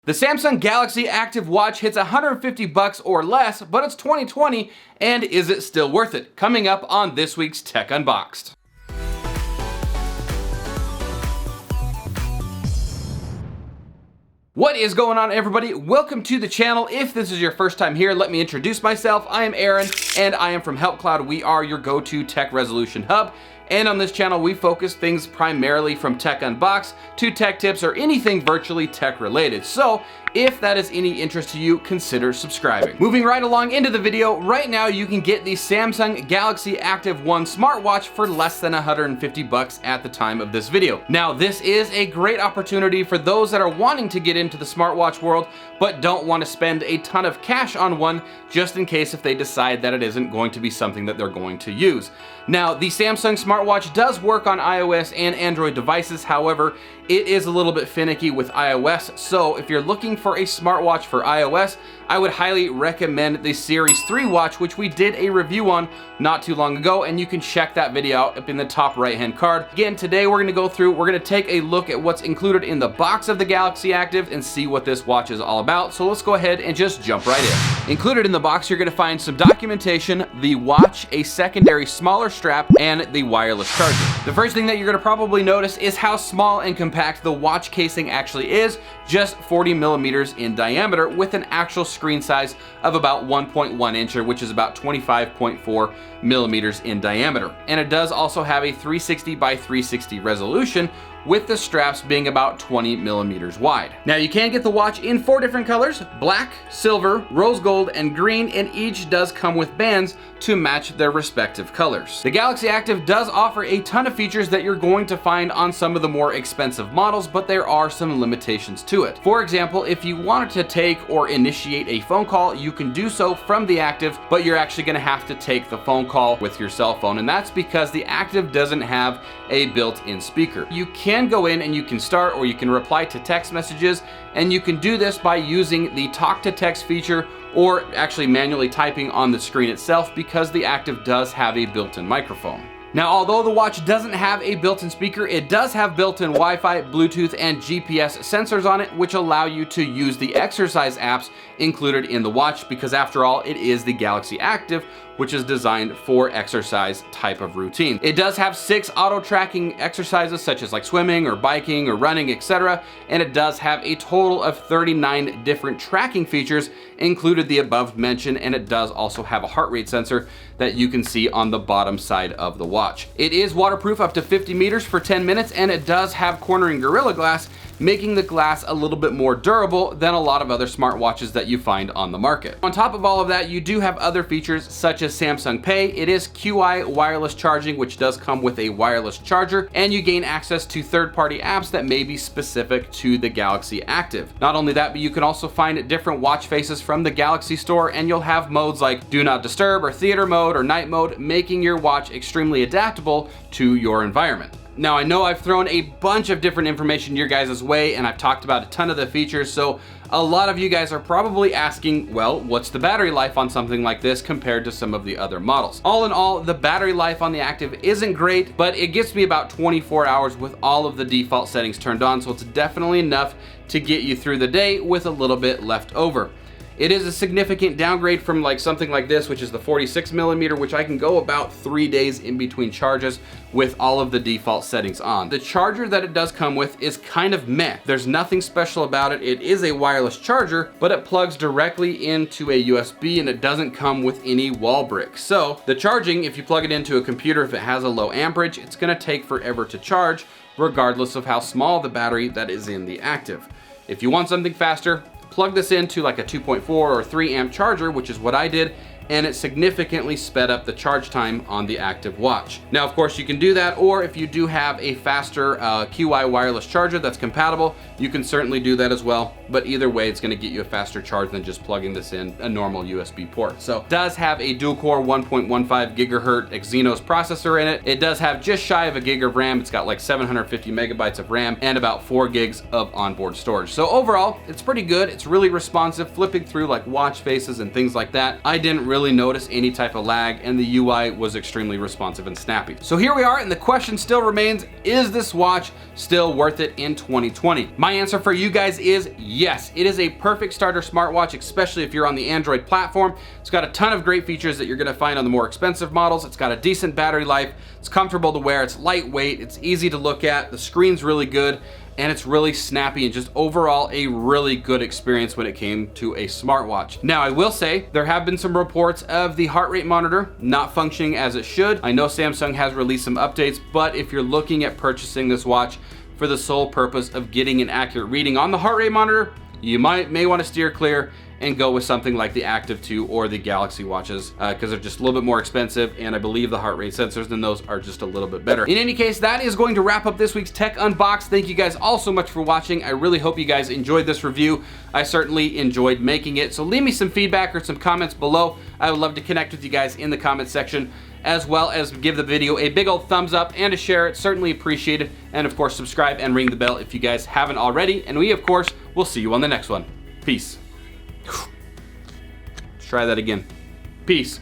The Samsung Galaxy Active Watch hits $150 or less, but it's 2020, and is it still worth it? Coming up on this week's Tech Unboxed. What is going on, everybody? Welcome to the channel. If this is your first time here, let me introduce myself. I am Aaron, and I am from HelpCloud. We are your go-to tech resolution hub. And on this channel, we focus things primarily from Tech Unbox to tech tips or anything virtually tech related. So if that is any interest to you, consider subscribing. Moving right along into the video, right now you can get the Samsung Galaxy Active 1 smartwatch for less than $150 at the time of this video. Now, this is a great opportunity for those that are wanting to get into the smartwatch world, but don't want to spend a ton of cash on one, just in case if they decide that it isn't going to be something that they're going to use. Now, the Samsung smartwatch does work on iOS and Android devices. However, it is a little bit finicky with iOS. So if you're looking for a smartwatch for iOS, I would highly recommend the Series 3 watch, which we did a review on not too long ago, and you can check that video out up in the top right-hand card. Again, today we're gonna take a look at what's included in the box of the Galaxy Active and see what this watch is all about. So let's go ahead and just jump right in. Included in the box, you're gonna find some documentation, the watch, a secondary smaller strap, and the wireless charger. The first thing that you're gonna probably notice is how small and compact the watch casing actually is, just 40 millimeters in diameter with an actual screen size of about 1.1 incher, which is about 25.4 millimeters in diameter. And it does also have a 360 by 360 resolution, with the straps being about 20 millimeters wide. Now, you can get the watch in 4 different colors: black, silver, rose gold, and green, and each does come with bands to match their respective colors. The Galaxy Active does offer a ton of features that you're going to find on some of the more expensive models, but there are some limitations to it. For example, if you wanted to take or initiate a phone call, you can do so from the Active, but you're actually gonna have to take the phone call with your cell phone, and that's because the Active doesn't have a built-in speaker. You can go in and you can start, or you can reply to text messages, and you can do this by using the talk to text feature or actually manually typing on the screen itself, because the Active does have a built-in microphone. Now, although the watch doesn't have a built-in speaker, it does have built-in Wi-Fi, Bluetooth, and GPS sensors on it, which allow you to use the exercise apps included in the watch, because after all, it is the Galaxy Active, which is designed for exercise type of routine. It does have 6 auto-tracking exercises, such as like swimming or biking or running, etc. And it does have a total of 39 different tracking features, included the above mentioned, and it does also have a heart rate sensor that you can see on the bottom side of the watch. It is waterproof up to 50 meters for 10 minutes, and it does have cornering Gorilla Glass, making the glass a little bit more durable than a lot of other smartwatches that you find on the market. On top of all of that, you do have other features such as Samsung Pay. It is QI wireless charging, which does come with a wireless charger, and you gain access to third-party apps that may be specific to the Galaxy Active. Not only that, but you can also find different watch faces from the Galaxy Store, and you'll have modes like Do Not Disturb or Theater Mode or Night Mode, making your watch extremely adaptable to your environment. Now, I know I've thrown a bunch of different information your guys' way, and I've talked about a ton of the features, so a lot of you guys are probably asking, well, what's the battery life on something like this compared to some of the other models? All in all, the battery life on the Active isn't great, but it gets me about 24 hours with all of the default settings turned on, so it's definitely enough to get you through the day with a little bit left over. It is a significant downgrade from like something like this, which is the 46 millimeter, which I can go about 3 days in between charges with all of the default settings on. The charger that it does come with is kind of meh. There's nothing special about it. It is a wireless charger, but it plugs directly into a USB, and it doesn't come with any wall brick. So the charging, if you plug it into a computer, if it has a low amperage, it's gonna take forever to charge, regardless of how small the battery that is in the Active. If you want something faster, plug this into like a 2.4 or 3 amp charger, which is what I did, and it significantly sped up the charge time on the Active watch. Now, of course, you can do that, or if you do have a faster QI wireless charger that's compatible, you can certainly do that as well. But either way, it's gonna get you a faster charge than just plugging this in a normal USB port. So it does have a dual-core 1.15 gigahertz Exynos processor in it. It does have just shy of a gig of RAM. It's got like 750 megabytes of RAM and about 4 gigs of onboard storage. So overall, it's pretty good. It's really responsive, flipping through like watch faces and things like that. I didn't really notice any type of lag, and the UI was extremely responsive and snappy. So here we are, and the question still remains, is this watch still worth it in 2020? My answer for you guys is yes. yes, it is a perfect starter smartwatch, especially if you're on the Android platform. It's got a ton of great features that you're gonna find on the more expensive models. It's got a decent battery life, it's comfortable to wear, it's lightweight, it's easy to look at, the screen's really good, and it's really snappy and just overall a really good experience when it came to a smartwatch. Now, I will say there have been some reports of the heart rate monitor not functioning as it should. I know Samsung has released some updates, but if you're looking at purchasing this watch for the sole purpose of getting an accurate reading on the heart rate monitor, you may want to steer clear and go with something like the Active 2 or the Galaxy watches because they're just a little bit more expensive, and I believe the heart rate sensors in those are just a little bit better. In any case, that is going to wrap up this week's Tech Unbox. Thank you guys all so much for watching. I really hope you guys enjoyed this review. I certainly enjoyed making it, so leave me some feedback or some comments below. I would love to connect with you guys in the comments section, as well as give the video a big old thumbs up and a share. It's certainly appreciated. And of course, subscribe and ring the bell if you guys haven't already. And we, of course, will see you on the next one. Peace. Let's try that again. Peace.